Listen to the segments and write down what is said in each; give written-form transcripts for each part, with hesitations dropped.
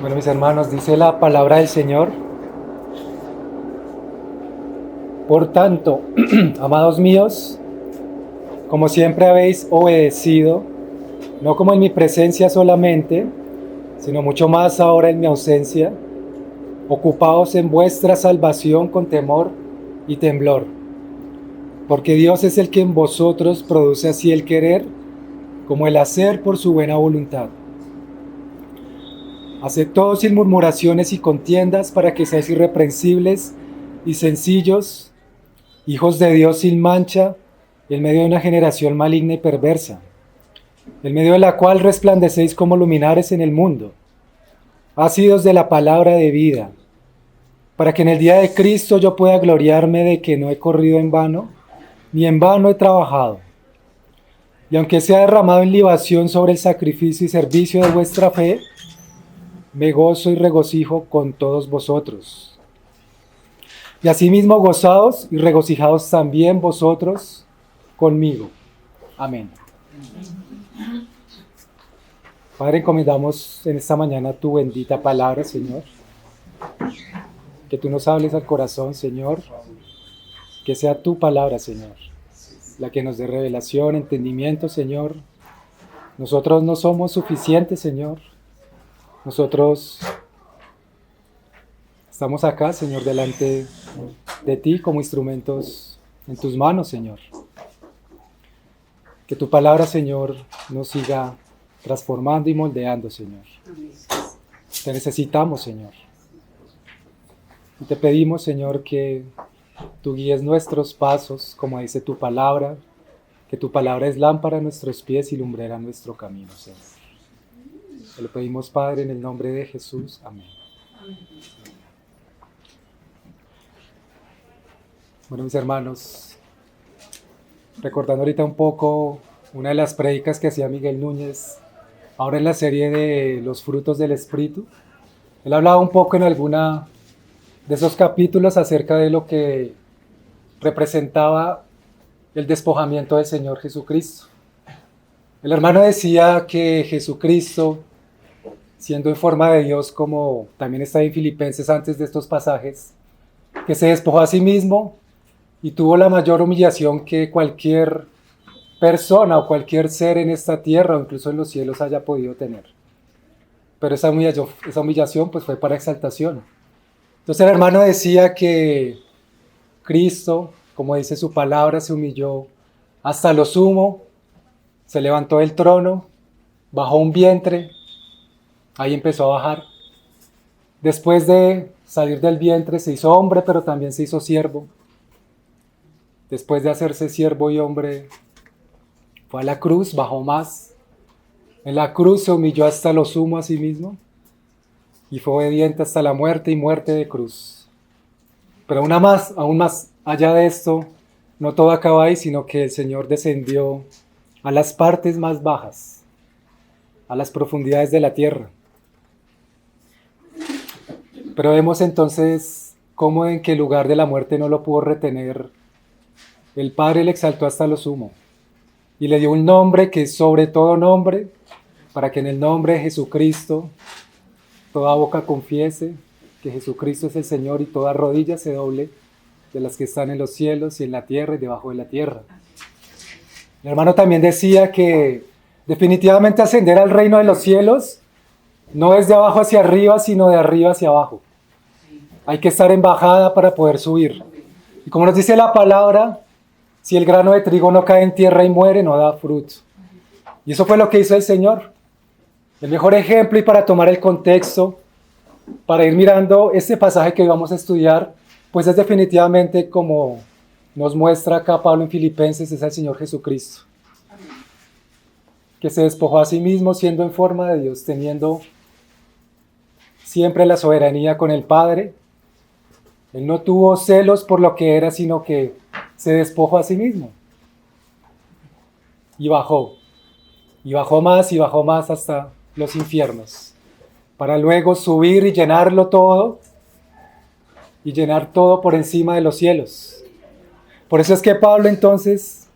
Bueno, mis hermanos, dice la palabra del Señor: por tanto, amados míos, como siempre habéis obedecido, no como en mi presencia solamente, sino mucho más ahora en mi ausencia, ocupaos en vuestra salvación con temor y temblor, porque Dios es el que en vosotros produce así el querer como el hacer por su buena voluntad. Haced todo sin murmuraciones y contiendas, para que seáis irreprensibles y sencillos, hijos de Dios sin mancha, en medio de una generación maligna y perversa, en medio de la cual resplandecéis como luminares en el mundo, ácidos de la palabra de vida, para que en el día de Cristo yo pueda gloriarme de que no he corrido en vano, ni en vano he trabajado. Y aunque sea derramado en libación sobre el sacrificio y servicio de vuestra fe, me gozo y regocijo con todos vosotros. Y asimismo gozaos y regocijaos también vosotros conmigo. Amén. Padre, encomendamos en esta mañana tu bendita palabra, Señor. Que tú nos hables al corazón, Señor. Que sea tu palabra, Señor, la que nos dé revelación, entendimiento, Señor. Nosotros no somos suficientes, Señor. Nosotros estamos acá, Señor, delante de ti como instrumentos en tus manos, Señor. Que tu palabra, Señor, nos siga transformando y moldeando, Señor. Te necesitamos, Señor. Y te pedimos, Señor, que tú guíes nuestros pasos, como dice tu palabra, que tu palabra es lámpara a nuestros pies y lumbrera a nuestro camino, Señor. Te lo pedimos, Padre, en el nombre de Jesús. Amén. Bueno, mis hermanos, recordando ahorita un poco una de las prédicas que hacía Miguel Núñez, ahora en la serie de los frutos del Espíritu, él hablaba un poco en alguna de esos capítulos acerca de lo que representaba el despojamiento del Señor Jesucristo. El hermano decía que Jesucristo, siendo en forma de Dios, como también está en Filipenses antes de estos pasajes, que se despojó a sí mismo y tuvo la mayor humillación que cualquier persona o cualquier ser en esta tierra o incluso en los cielos haya podido tener. Pero esa humillación pues fue para exaltación. Entonces el hermano decía que Cristo, como dice su palabra, se humilló hasta lo sumo, se levantó del trono, bajó un vientre, ahí empezó a bajar. Después de salir del vientre se hizo hombre, pero también se hizo siervo. Después de hacerse siervo y hombre, fue a la cruz, bajó más. En la cruz se humilló hasta lo sumo a sí mismo y fue obediente hasta la muerte y muerte de cruz. Pero aún más allá de esto, no todo acaba ahí, sino que el Señor descendió a las partes más bajas, a las profundidades de la tierra. Pero vemos entonces cómo en que el lugar de la muerte no lo pudo retener. El Padre le exaltó hasta lo sumo y le dio un nombre que es sobre todo nombre, para que en el nombre de Jesucristo toda boca confiese que Jesucristo es el Señor y toda rodilla se doble, de las que están en los cielos y en la tierra y debajo de la tierra. El hermano también decía que definitivamente ascender al reino de los cielos no es de abajo hacia arriba, sino de arriba hacia abajo. Hay que estar en bajada para poder subir. Y como nos dice la palabra, si el grano de trigo no cae en tierra y muere, no da fruto. Y eso fue lo que hizo el Señor. El mejor ejemplo, y para tomar el contexto, para ir mirando este pasaje que hoy vamos a estudiar, pues es definitivamente como nos muestra acá Pablo en Filipenses, es el Señor Jesucristo, que se despojó a sí mismo siendo en forma de Dios, teniendo siempre la soberanía con el Padre. Él no tuvo celos por lo que era, sino que se despojó a sí mismo. Y bajó más hasta los infiernos, para luego subir y llenarlo todo, y llenar todo por encima de los cielos. Por eso es que Pablo entonces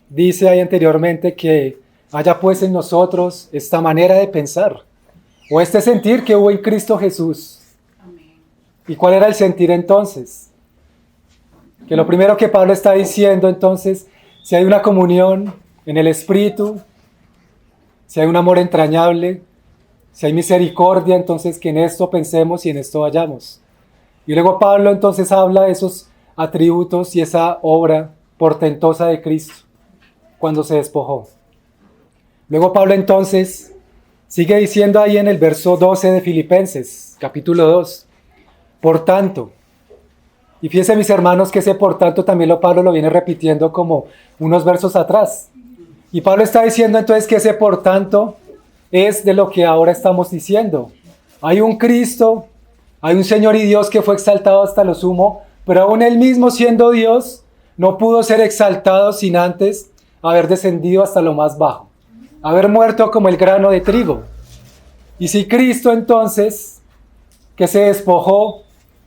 dice ahí anteriormente que haya pues en nosotros esta manera de pensar. o este sentir que hubo en Cristo Jesús. ¿Y cuál era el sentir entonces? Que lo primero que Pablo está diciendo entonces, si hay una comunión en el Espíritu, si hay un amor entrañable, si hay misericordia, entonces que en esto pensemos y en esto vayamos. Y luego Pablo entonces habla de esos atributos y esa obra portentosa de Cristo cuando se despojó. Luego Pablo entonces sigue diciendo ahí en el verso 12 de Filipenses, capítulo 2, por tanto, y fíjense mis hermanos que ese por tanto también Pablo lo viene repitiendo como unos versos atrás. Y Pablo está diciendo entonces que ese por tanto es de lo que ahora estamos diciendo. Hay un Cristo, hay un Señor y Dios que fue exaltado hasta lo sumo, pero aún Él mismo siendo Dios, no pudo ser exaltado sin antes haber descendido hasta lo más bajo, haber muerto como el grano de trigo. Y si Cristo entonces, que se despojó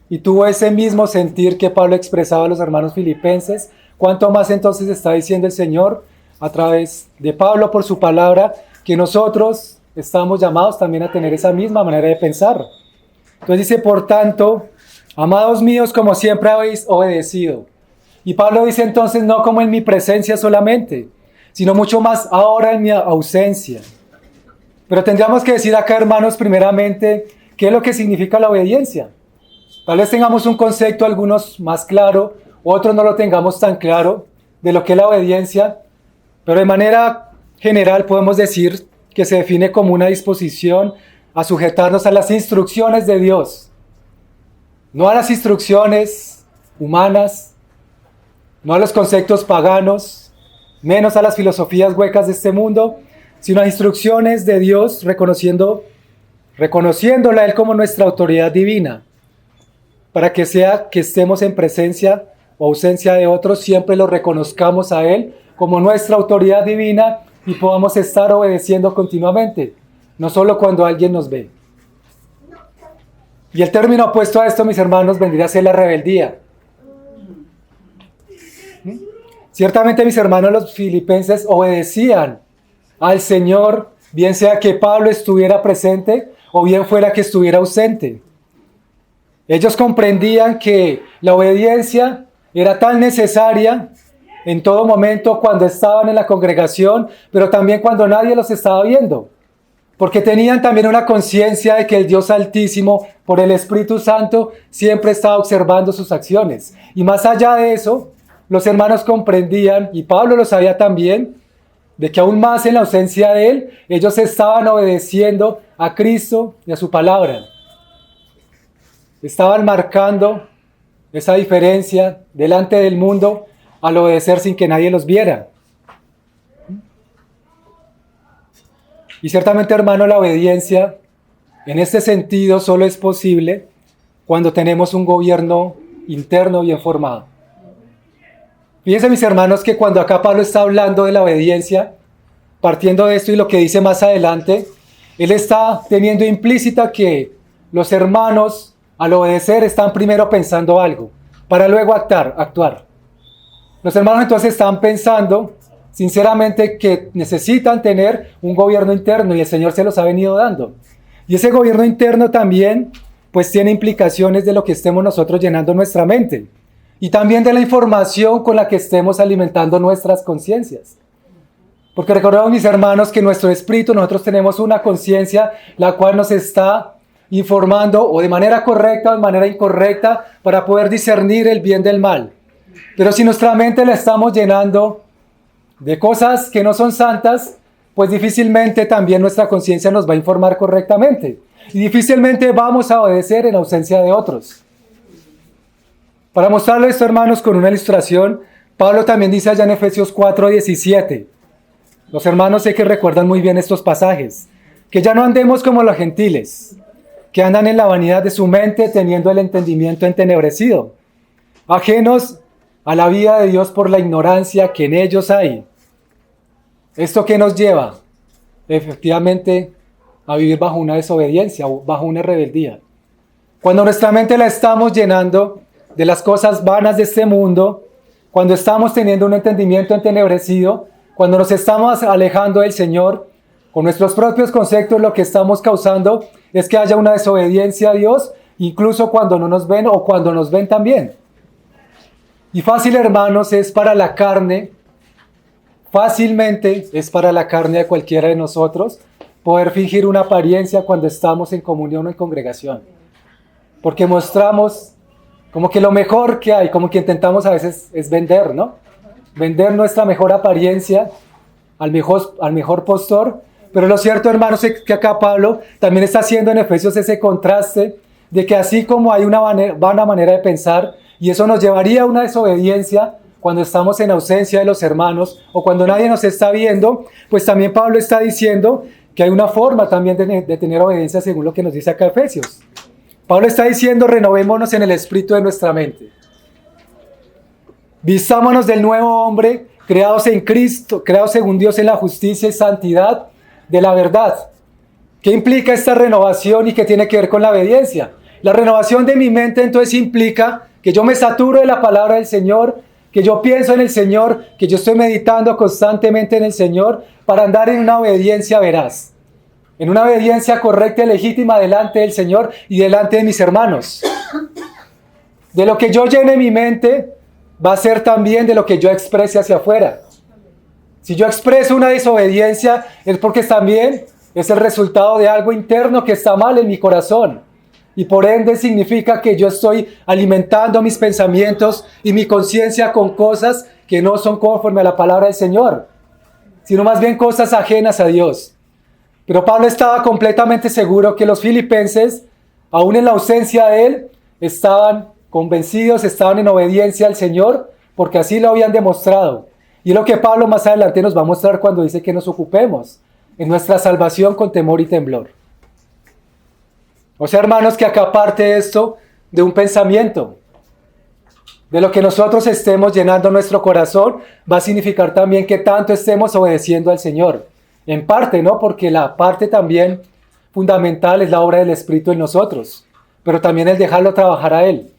y tuvo ese mismo sentir que Pablo expresaba a los hermanos filipenses, ¿cuánto más entonces está diciendo el Señor a través de Pablo por su palabra, que nosotros estamos llamados también a tener esa misma manera de pensar? Entonces dice, por tanto, amados míos, como siempre habéis obedecido. Y Pablo dice entonces, no como en mi presencia solamente, sino mucho más ahora en mi ausencia. Pero tendríamos que decir acá, hermanos, primeramente, ¿qué es lo que significa la obediencia? Tal vez tengamos un concepto, algunos más claro, otros no lo tengamos tan claro, de lo que es la obediencia, pero de manera general podemos decir que se define como una disposición a sujetarnos a las instrucciones de Dios, no a las instrucciones humanas, no a los conceptos paganos, menos a las filosofías huecas de este mundo, sino a instrucciones de Dios, reconociéndola a Él como nuestra autoridad divina, para que sea que estemos en presencia o ausencia de otros, siempre lo reconozcamos a Él como nuestra autoridad divina y podamos estar obedeciendo continuamente, no solo cuando alguien nos ve. Y el término opuesto a esto, mis hermanos, vendría a ser la rebeldía. Ciertamente, mis hermanos, los filipenses obedecían al Señor, bien sea que Pablo estuviera presente o bien fuera que estuviera ausente. Ellos comprendían que la obediencia era tan necesaria en todo momento cuando estaban en la congregación, pero también cuando nadie los estaba viendo, porque tenían también una conciencia de que el Dios Altísimo, por el Espíritu Santo, siempre estaba observando sus acciones. Y más allá de eso, los hermanos comprendían, y Pablo lo sabía también, de que aún más en la ausencia de Él, ellos estaban obedeciendo a Cristo y a su palabra. Estaban marcando esa diferencia delante del mundo al obedecer sin que nadie los viera. Y ciertamente, hermano, la obediencia en este sentido solo es posible cuando tenemos un gobierno interno bien formado. Fíjense, mis hermanos, que cuando acá Pablo está hablando de la obediencia, partiendo de esto y lo que dice más adelante, él está teniendo implícita que los hermanos al obedecer están primero pensando algo, para luego actuar. Los hermanos entonces están pensando sinceramente que necesitan tener un gobierno interno y el Señor se los ha venido dando. Y ese gobierno interno también pues tiene implicaciones de lo que estemos nosotros llenando nuestra mente y también de la información con la que estemos alimentando nuestras conciencias. Porque recordemos, mis hermanos, que nuestro espíritu, nosotros tenemos una conciencia la cual nos está informando o de manera correcta o de manera incorrecta para poder discernir el bien del mal. Pero si nuestra mente la estamos llenando de cosas que no son santas, pues difícilmente también nuestra conciencia nos va a informar correctamente. Y difícilmente vamos a obedecer en ausencia de otros. Para mostrarlo esto, hermanos, con una ilustración, Pablo también dice allá en Efesios 4:17. Los hermanos sé que recuerdan muy bien estos pasajes. Que ya no andemos como los gentiles, que andan en la vanidad de su mente, teniendo el entendimiento entenebrecido, ajenos a la vida de Dios por la ignorancia que en ellos hay. ¿Esto qué nos lleva? Efectivamente, a vivir bajo una desobediencia, bajo una rebeldía. Cuando nuestra mente la estamos llenando de las cosas vanas de este mundo, cuando estamos teniendo un entendimiento entenebrecido, cuando nos estamos alejando del Señor, Con nuestros propios conceptos lo que estamos causando es que haya una desobediencia a Dios, incluso cuando no nos ven o cuando nos ven también. Y fácil, hermanos, es para la carne, fácilmente es para la carne de cualquiera de nosotros poder fingir una apariencia cuando estamos en comunión o en congregación. Porque mostramos como que lo mejor que hay, como que intentamos a veces es vender, ¿no? Vender nuestra mejor apariencia al mejor postor. Pero lo cierto, hermanos, es que acá Pablo también está haciendo en Efesios ese contraste de que así como hay una vana manera de pensar, y eso nos llevaría a una desobediencia cuando estamos en ausencia de los hermanos o cuando nadie nos está viendo, pues también Pablo está diciendo que hay una forma también de tener obediencia según lo que nos dice acá Efesios. Pablo está diciendo: renovémonos en el espíritu de nuestra mente. Vistámonos del nuevo hombre, creados en Cristo, creados según Dios en la justicia y santidad de la verdad. ¿Qué implica esta renovación y qué tiene que ver con la obediencia? La renovación de mi mente entonces implica que yo me saturo de la palabra del Señor, que yo pienso en el Señor, que yo estoy meditando constantemente en el Señor para andar en una obediencia veraz, en una obediencia correcta y legítima delante del Señor y delante de mis hermanos. De lo que yo llene mi mente va a ser también de lo que yo exprese hacia afuera. Si yo expreso una desobediencia es porque también es el resultado de algo interno que está mal en mi corazón. Y por ende significa que yo estoy alimentando mis pensamientos y mi conciencia con cosas que no son conforme a la palabra del Señor, sino más bien cosas ajenas a Dios. Pero Pablo estaba completamente seguro que los filipenses, aún en la ausencia de él, estaban convencidos, estaban en obediencia al Señor, porque así lo habían demostrado. Y es lo que Pablo más adelante nos va a mostrar cuando dice que nos ocupemos en nuestra salvación con temor y temblor. O sea, hermanos, que acá parte esto de un pensamiento. De lo que nosotros estemos llenando nuestro corazón va a significar también que tanto estemos obedeciendo al Señor. En parte, ¿no? Porque la parte también fundamental es la obra del Espíritu en nosotros, pero también el dejarlo trabajar a Él.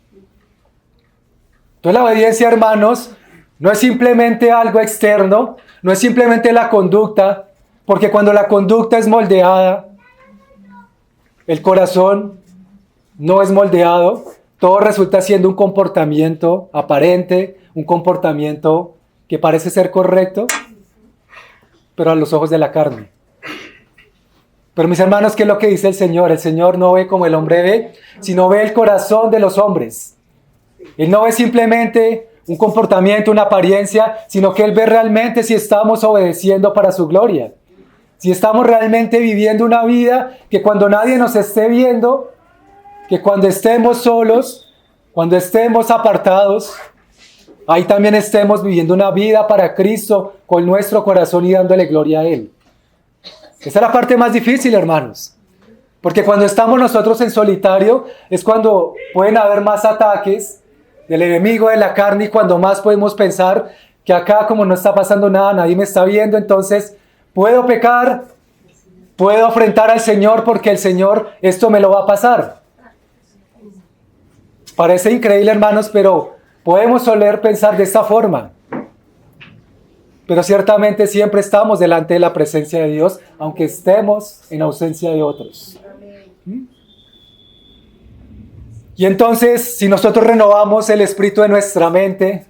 Entonces la obediencia, hermanos, no es simplemente algo externo, no es simplemente la conducta, porque cuando la conducta es moldeada, el corazón no es moldeado, todo resulta siendo un comportamiento aparente, un comportamiento que parece ser correcto, pero a los ojos de la carne. Pero mis hermanos, ¿qué es lo que dice el Señor? El Señor no ve como el hombre ve, sino ve el corazón de los hombres. Él no ve simplemente un comportamiento, una apariencia, sino que Él ve realmente si estamos obedeciendo para su gloria. Si estamos realmente viviendo una vida que cuando nadie nos esté viendo, que cuando estemos solos, cuando estemos apartados, ahí también estemos viviendo una vida para Cristo con nuestro corazón y dándole gloria a Él. Esa es la parte más difícil, hermanos. Porque cuando estamos nosotros en solitario es cuando pueden haber más ataques del enemigo de la carne y cuando más podemos pensar que acá como no está pasando nada, nadie me está viendo, entonces puedo pecar, puedo afrentar al Señor porque el Señor esto me lo va a pasar. Parece increíble, hermanos, pero podemos soler pensar de esta forma. Pero ciertamente siempre estamos delante de la presencia de Dios, aunque estemos en ausencia de otros. Y entonces, si nosotros renovamos el espíritu de nuestra mente,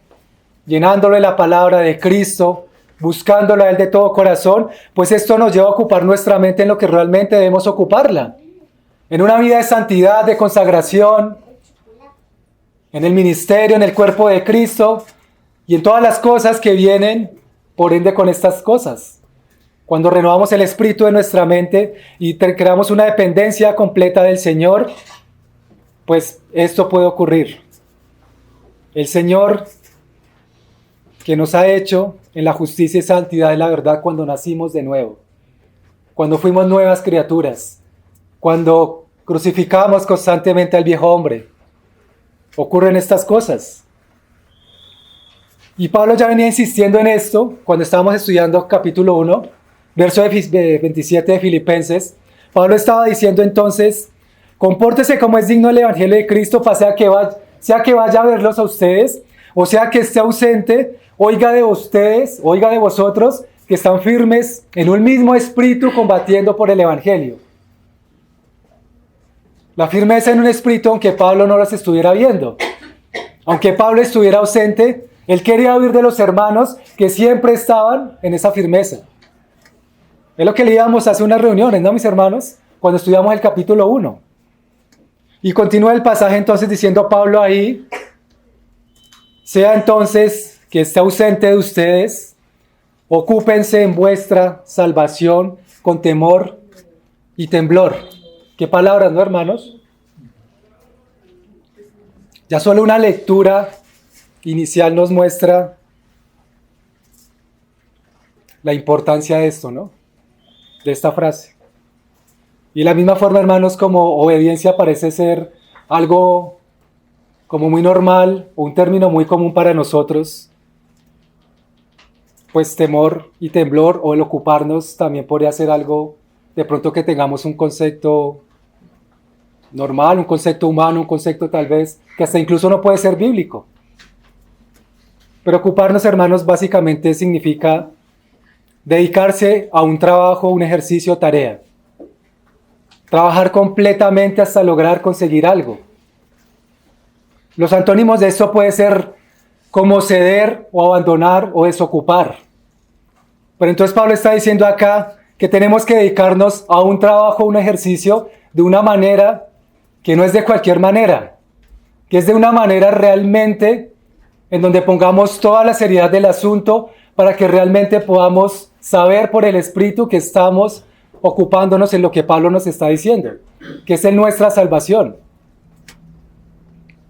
llenándolo de la palabra de Cristo, buscándolo a Él de todo corazón, pues esto nos lleva a ocupar nuestra mente en lo que realmente debemos ocuparla. En una vida de santidad, de consagración, en el ministerio, en el cuerpo de Cristo y en todas las cosas que vienen por ende con estas cosas. Cuando renovamos el espíritu de nuestra mente y creamos una dependencia completa del Señor, pues esto puede ocurrir. El Señor que nos ha hecho en la justicia y santidad de la verdad cuando nacimos de nuevo, cuando fuimos nuevas criaturas, cuando crucificamos constantemente al viejo hombre, ocurren estas cosas. Y Pablo ya venía insistiendo en esto cuando estábamos estudiando capítulo 1, verso 27 de Filipenses. Pablo estaba diciendo entonces: compórtese como es digno del evangelio de Cristo, sea que vaya a verlos a ustedes, o sea que esté ausente, oiga de ustedes, oiga de vosotros, que están firmes en un mismo espíritu combatiendo por el Evangelio. La firmeza en un espíritu, aunque Pablo no las estuviera viendo. Aunque Pablo estuviera ausente, él quería oír de los hermanos que siempre estaban en esa firmeza. Es lo que leíamos hace unas reuniones, ¿no, mis hermanos? Cuando estudiamos el capítulo 1. Y continúa el pasaje entonces diciendo Pablo ahí, sea entonces que esté ausente de ustedes, ocúpense en vuestra salvación con temor y temblor. ¿Qué palabras, no, hermanos? Ya solo una lectura inicial nos muestra la importancia de esto, ¿no? De esta frase. Y de la misma forma, hermanos, como obediencia parece ser algo como muy normal, o un término muy común para nosotros, pues temor y temblor, o el ocuparnos, también podría ser algo, de pronto que tengamos un concepto normal, un concepto humano, un concepto tal vez, que hasta incluso no puede ser bíblico. Pero ocuparnos, hermanos, básicamente significa dedicarse a un trabajo, un ejercicio, tarea. Trabajar completamente hasta lograr conseguir algo. Los antónimos de esto puede ser como ceder o abandonar o desocupar. Pero entonces Pablo está diciendo acá que tenemos que dedicarnos a un trabajo, un ejercicio, de una manera que no es de cualquier manera, que es de una manera realmente en donde pongamos toda la seriedad del asunto para que realmente podamos saber por el Espíritu que estamos ocupándonos en lo que Pablo nos está diciendo, que es en nuestra salvación.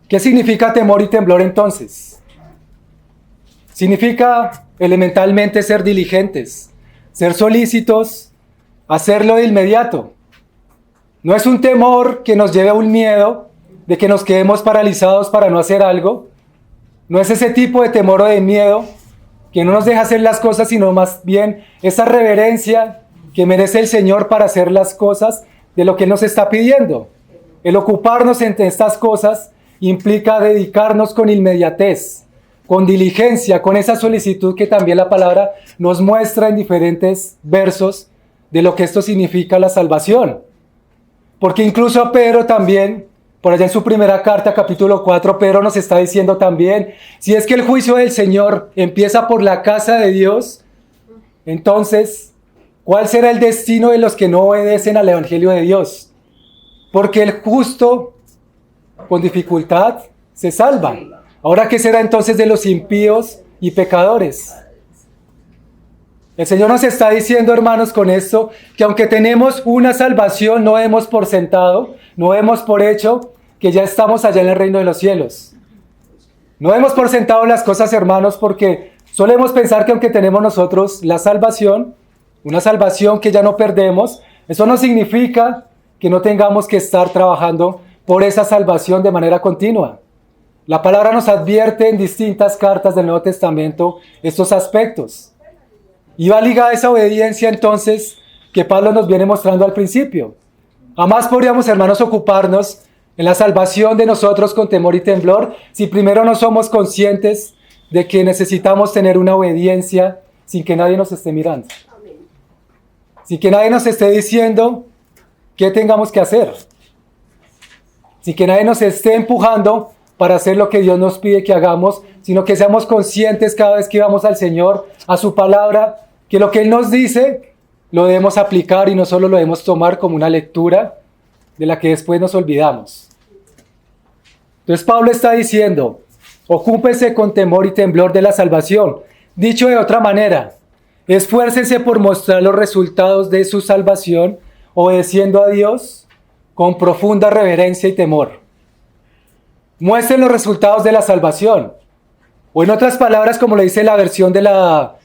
¿Qué significa temor y temblor entonces? Significa elementalmente ser diligentes, ser solícitos, hacerlo de inmediato. No es un temor que nos lleve a un miedo de que nos quedemos paralizados para no hacer algo. No es ese tipo de temor o de miedo que no nos deja hacer las cosas, sino más bien esa reverencia que merece el Señor para hacer las cosas de lo que Él nos está pidiendo. El ocuparnos entre estas cosas implica dedicarnos con inmediatez, con diligencia, con esa solicitud que también la palabra nos muestra en diferentes versos de lo que esto significa la salvación. Porque incluso Pedro también, por allá en su primera carta, capítulo 4, Pedro nos está diciendo también, si es que el juicio del Señor empieza por la casa de Dios, entonces, ¿cuál será el destino de los que no obedecen al Evangelio de Dios? Porque el justo, con dificultad, se salva. Ahora, ¿qué será entonces de los impíos y pecadores? El Señor nos está diciendo, hermanos, con esto, que aunque tenemos una salvación, no demos por sentado, no demos por hecho que ya estamos allá en el reino de los cielos. No demos por sentado las cosas, hermanos, porque solemos pensar que aunque tenemos nosotros la salvación, una salvación que ya no perdemos, eso no significa que no tengamos que estar trabajando por esa salvación de manera continua. La palabra nos advierte en distintas cartas del Nuevo Testamento estos aspectos. Y va ligada a esa obediencia entonces que Pablo nos viene mostrando al principio. Jamás podríamos, hermanos, ocuparnos en la salvación de nosotros con temor y temblor si primero no somos conscientes de que necesitamos tener una obediencia sin que nadie nos esté mirando. Sin que nadie nos esté diciendo qué tengamos que hacer. Sin que nadie nos esté empujando para hacer lo que Dios nos pide que hagamos, sino que seamos conscientes cada vez que vamos al Señor, a su palabra, que lo que Él nos dice lo debemos aplicar y no solo lo debemos tomar como una lectura de la que después nos olvidamos. Entonces Pablo está diciendo, ocúpense con temor y temblor de la salvación. Dicho de otra manera, esfuércense por mostrar los resultados de su salvación, obedeciendo a Dios con profunda reverencia y temor. Muestren los resultados de la salvación. O en otras palabras, como le dice la versión de la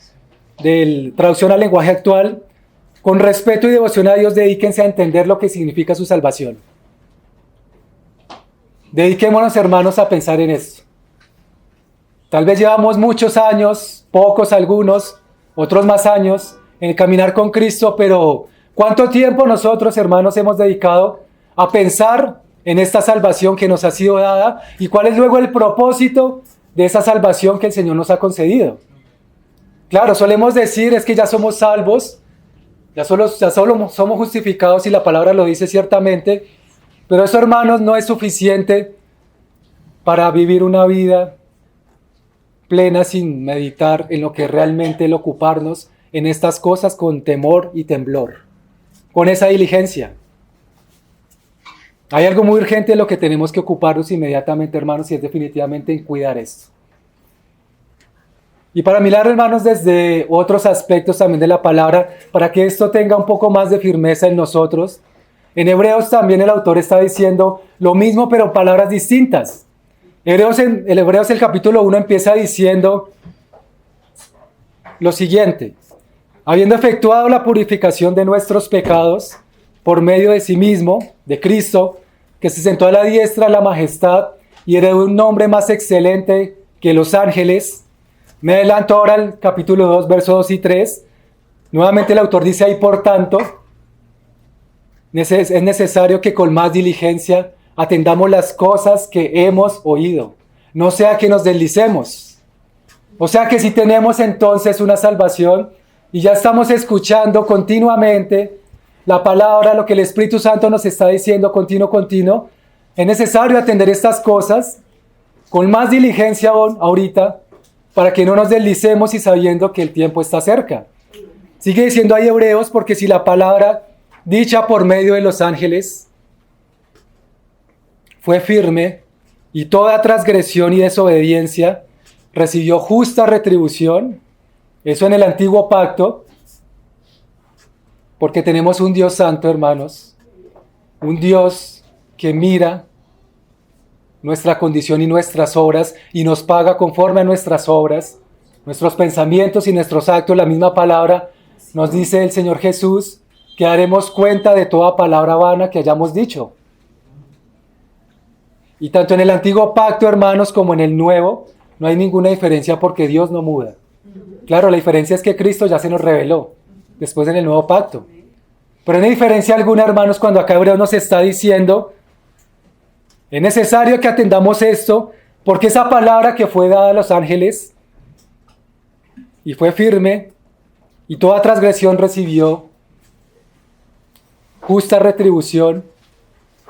traducción al lenguaje actual, con respeto y devoción a Dios, dedíquense a entender lo que significa su salvación. Dediquémonos, hermanos, a pensar en esto. Tal vez llevamos muchos años, pocos algunos, otros más años, en el caminar con Cristo, pero ¿cuánto tiempo nosotros, hermanos, hemos dedicado a pensar en esta salvación que nos ha sido dada y cuál es luego el propósito de esa salvación que el Señor nos ha concedido? Claro, solemos decir es que ya somos salvos, ya solo somos justificados y la palabra lo dice ciertamente, pero eso, hermanos, no es suficiente para vivir una vida plena sin meditar en lo que realmente el ocuparnos en estas cosas con temor y temblor, con esa diligencia. Hay algo muy urgente en lo que tenemos que ocuparnos inmediatamente, hermanos, y es definitivamente en cuidar esto. Y para mirar, hermanos, desde otros aspectos también de la palabra, para que esto tenga un poco más de firmeza en nosotros, en Hebreos también el autor está diciendo lo mismo, pero en palabras distintas. Hebreos el capítulo 1 empieza diciendo lo siguiente: habiendo efectuado la purificación de nuestros pecados por medio de sí mismo, de Cristo, que se sentó a la diestra de la majestad y heredó un nombre más excelente que los ángeles. Me adelanto ahora al capítulo 2, versos 2 y 3. Nuevamente el autor dice ahí, por tanto, es necesario que con más diligencia atendamos las cosas que hemos oído, no sea que nos deslicemos. O sea que si tenemos entonces una salvación y ya estamos escuchando continuamente la palabra, lo que el Espíritu Santo nos está diciendo continuo, es necesario atender estas cosas con más diligencia aún ahorita, para que no nos deslicemos y sabiendo que el tiempo está cerca. Sigue diciendo ahí Hebreos, porque si la palabra dicha por medio de los ángeles fue firme y toda transgresión y desobediencia recibió justa retribución, eso en el antiguo pacto, porque tenemos un Dios santo, hermanos, un Dios que mira nuestra condición y nuestras obras y nos paga conforme a nuestras obras, nuestros pensamientos y nuestros actos. La misma palabra nos dice el Señor Jesús que daremos cuenta de toda palabra vana que hayamos dicho. Y tanto en el antiguo pacto, hermanos, como en el nuevo, no hay ninguna diferencia porque Dios no muda. Claro, la diferencia es que Cristo ya se nos reveló después en el nuevo pacto. Pero no hay diferencia alguna, hermanos, cuando acá Hebreo nos está diciendo: es necesario que atendamos esto, porque esa palabra que fue dada a los ángeles y fue firme, y toda transgresión recibió justa retribución.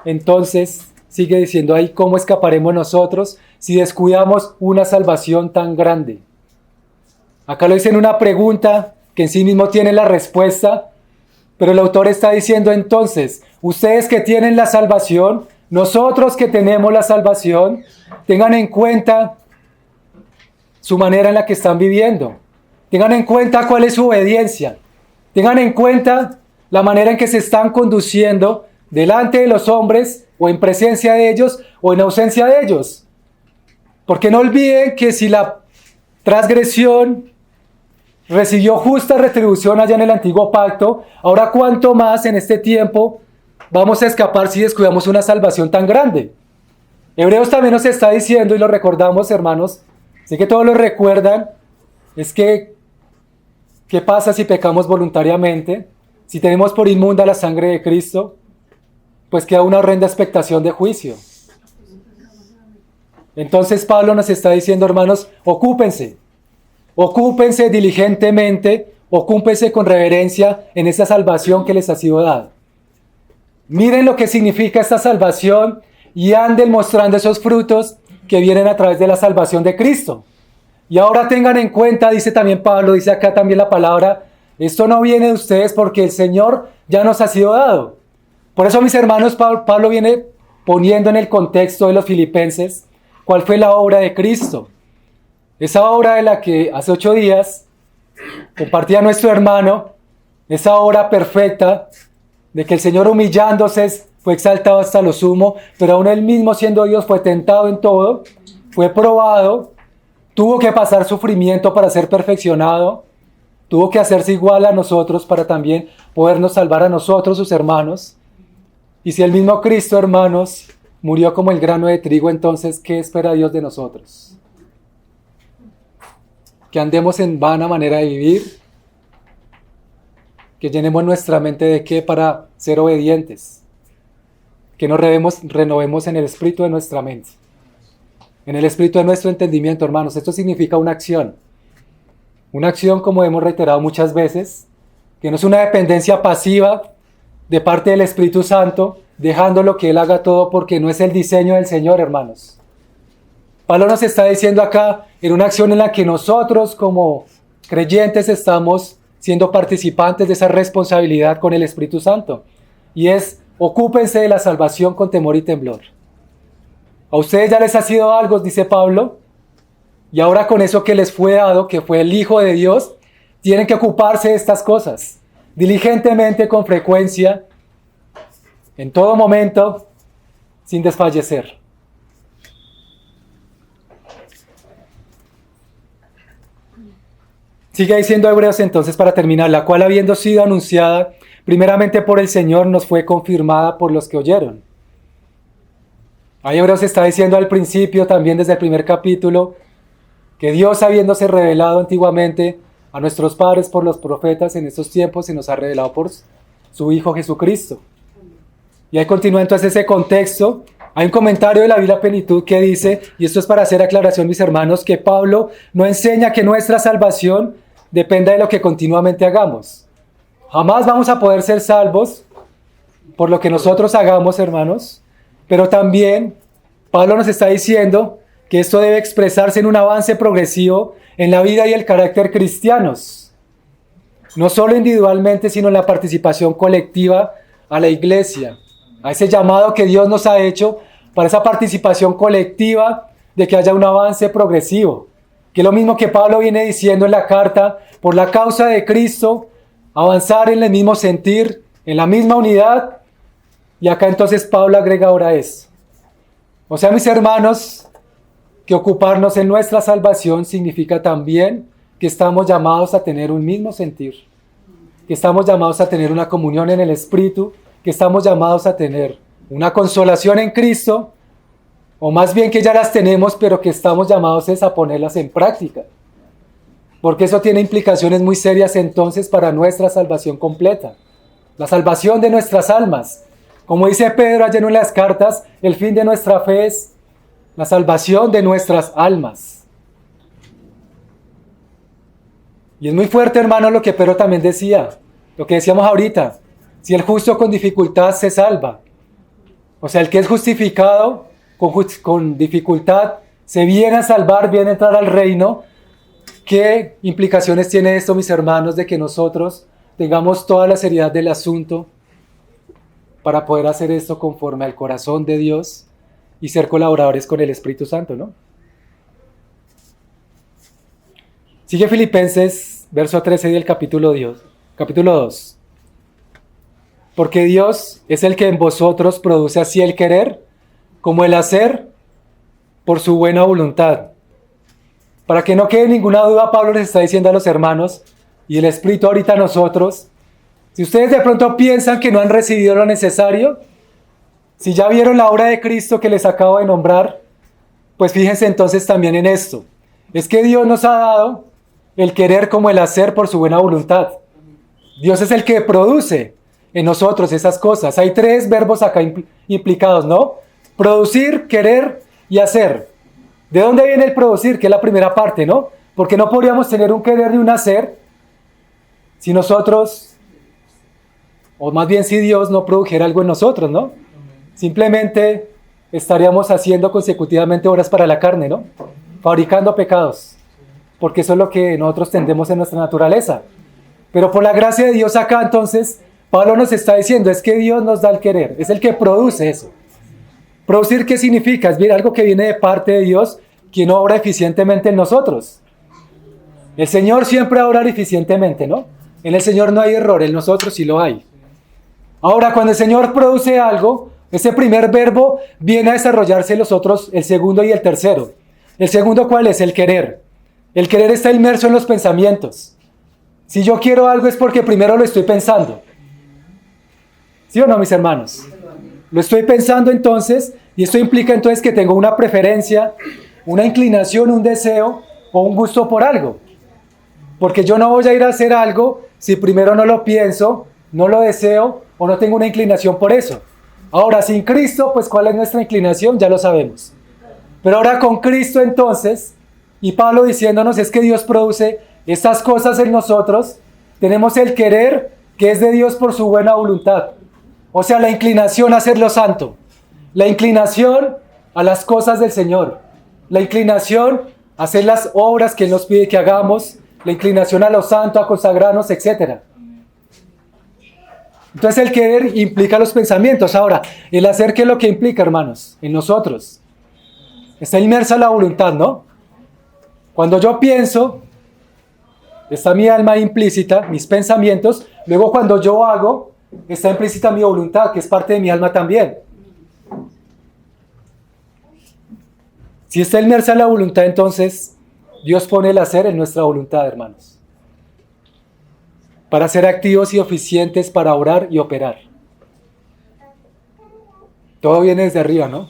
Entonces, sigue diciendo ahí, ¿cómo escaparemos nosotros si descuidamos una salvación tan grande? Acá lo dice en una pregunta que en sí mismo tiene la respuesta, pero el autor está diciendo entonces, ustedes que tienen la salvación, nosotros que tenemos la salvación, tengan en cuenta su manera en la que están viviendo. Tengan en cuenta cuál es su obediencia. Tengan en cuenta la manera en que se están conduciendo delante de los hombres, o en presencia de ellos, o en ausencia de ellos. Porque no olviden que si la transgresión recibió justa retribución allá en el antiguo pacto, ahora cuánto más en este tiempo vamos a escapar si descuidamos una salvación tan grande. Hebreos también nos está diciendo, y lo recordamos, hermanos, sé que todos lo recuerdan, es que ¿qué pasa si pecamos voluntariamente? Si tenemos por inmunda la sangre de Cristo, pues queda una horrenda expectación de juicio. Entonces Pablo nos está diciendo, hermanos, ocúpense diligentemente, ocúpense con reverencia en esa salvación que les ha sido dada. Miren lo que significa esta salvación y anden mostrando esos frutos que vienen a través de la salvación de Cristo. Y ahora tengan en cuenta, dice también Pablo, dice acá también la palabra, esto no viene de ustedes porque el Señor ya nos ha sido dado. Por eso, mis hermanos, Pablo viene poniendo en el contexto de los filipenses cuál fue la obra de Cristo. Esa obra de la que hace 8 días compartía nuestro hermano, esa obra perfecta de que el Señor humillándose fue exaltado hasta lo sumo, pero aún él mismo siendo Dios fue tentado en todo, fue probado, tuvo que pasar sufrimiento para ser perfeccionado, tuvo que hacerse igual a nosotros para también podernos salvar a nosotros, sus hermanos. Y si el mismo Cristo, hermanos, murió como el grano de trigo, entonces, ¿qué espera Dios de nosotros? Que andemos en vana manera de vivir, que llenemos nuestra mente de qué para ser obedientes, que nos renovemos en el espíritu de nuestra mente, en el espíritu de nuestro entendimiento, hermanos. Esto significa una acción. Una acción, como hemos reiterado muchas veces, que no es una dependencia pasiva de parte del Espíritu Santo, dejándolo que Él haga todo, porque no es el diseño del Señor, hermanos. Pablo nos está diciendo acá, en una acción en la que nosotros como creyentes estamos siendo participantes de esa responsabilidad con el Espíritu Santo. Y es, ocúpense de la salvación con temor y temblor. A ustedes ya les ha sido algo, dice Pablo, y ahora con eso que les fue dado, que fue el Hijo de Dios, tienen que ocuparse de estas cosas, diligentemente, con frecuencia, en todo momento, sin desfallecer. Sigue diciendo Hebreos entonces para terminar, la cual habiendo sido anunciada primeramente por el Señor, nos fue confirmada por los que oyeron. Ahí Hebreos está diciendo al principio, también desde el primer capítulo, que Dios, habiéndose revelado antiguamente a nuestros padres por los profetas, en estos tiempos se nos ha revelado por su Hijo Jesucristo. Y ahí continúa entonces ese contexto. Hay un comentario de la Biblia Plenitud que dice, y esto es para hacer aclaración, mis hermanos, que Pablo no enseña que nuestra salvación dependa de lo que continuamente hagamos. Jamás vamos a poder ser salvos por lo que nosotros hagamos, hermanos, pero también Pablo nos está diciendo que esto debe expresarse en un avance progresivo en la vida y el carácter cristianos, no solo individualmente, sino en la participación colectiva a la iglesia, a ese llamado que Dios nos ha hecho para esa participación colectiva de que haya un avance progresivo, que es lo mismo que Pablo viene diciendo en la carta, por la causa de Cristo, avanzar en el mismo sentir, en la misma unidad, y acá entonces Pablo agrega ahora eso. O sea, mis hermanos, que ocuparnos en nuestra salvación significa también que estamos llamados a tener un mismo sentir, que estamos llamados a tener una comunión en el Espíritu, que estamos llamados a tener una consolación en Cristo, o más bien que ya las tenemos, pero que estamos llamados es a ponerlas en práctica, porque eso tiene implicaciones muy serias entonces para nuestra salvación completa, la salvación de nuestras almas. Como dice Pedro allá en las cartas, el fin de nuestra fe es la salvación de nuestras almas. Y es muy fuerte, hermano, lo que Pedro también decía, lo que decíamos ahorita, si el justo con dificultad se salva, o sea, el que es justificado con dificultad se viene a salvar, viene a entrar al reino. ¿Qué implicaciones tiene esto, mis hermanos, de que nosotros tengamos toda la seriedad del asunto para poder hacer esto conforme al corazón de Dios y ser colaboradores con el Espíritu Santo, ¿no? Sigue Filipenses, verso 13 del capítulo 2. Porque Dios es el que en vosotros produce así el querer como el hacer por su buena voluntad. Para que no quede ninguna duda, Pablo les está diciendo a los hermanos y el Espíritu ahorita a nosotros, si ustedes de pronto piensan que no han recibido lo necesario, si ya vieron la obra de Cristo que les acabo de nombrar, pues fíjense entonces también en esto. Es que Dios nos ha dado el querer como el hacer por su buena voluntad. Dios es el que produce en nosotros esas cosas. Hay 3 verbos acá implicados, ¿no? Producir, querer y hacer. ¿De dónde viene el producir? Que es la primera parte, ¿no? Porque no podríamos tener un querer y un hacer si nosotros, o más bien si Dios no produjera algo en nosotros, ¿no? Simplemente estaríamos haciendo consecutivamente obras para la carne, ¿no? Fabricando pecados, porque eso es lo que nosotros tendemos en nuestra naturaleza. Pero por la gracia de Dios acá entonces, Pablo nos está diciendo, es que Dios nos da el querer, es el que produce eso. ¿Producir qué significa? Es bien algo que viene de parte de Dios, quien obra eficientemente en nosotros. El Señor siempre obra eficientemente, ¿no? En el Señor no hay error, en nosotros sí lo hay. Ahora, cuando el Señor produce algo, ese primer verbo viene a desarrollarse los otros, el segundo y el tercero. ¿El segundo cuál es? El querer. El querer está inmerso en los pensamientos. Si yo quiero algo es porque primero lo estoy pensando. ¿Sí o no, mis hermanos? Lo estoy pensando entonces, y esto implica entonces que tengo una preferencia, una inclinación, un deseo o un gusto por algo. Porque yo no voy a ir a hacer algo si primero no lo pienso, no lo deseo o no tengo una inclinación por eso. Ahora, sin Cristo, pues ¿cuál es nuestra inclinación? Ya lo sabemos. Pero ahora con Cristo entonces, y Pablo diciéndonos es que Dios produce Estas cosas en nosotros, tenemos el querer que es de Dios por su buena voluntad. O sea, la inclinación a hacerlo santo, la inclinación a las cosas del Señor, la inclinación a hacer las obras que Él nos pide que hagamos, la inclinación a lo santo, a consagrarnos, etc. Entonces el querer implica los pensamientos. Ahora, el hacer, ¿qué es lo que implica, hermanos? En nosotros. Está inmersa la voluntad, ¿no? Cuando yo pienso, está mi alma implícita, mis pensamientos. Luego cuando yo hago, está implícita mi voluntad, que es parte de mi alma también. Si está inmersa la voluntad, entonces Dios pone el hacer en nuestra voluntad, hermanos. Para ser activos y eficientes para orar y operar. Todo viene desde arriba, ¿no?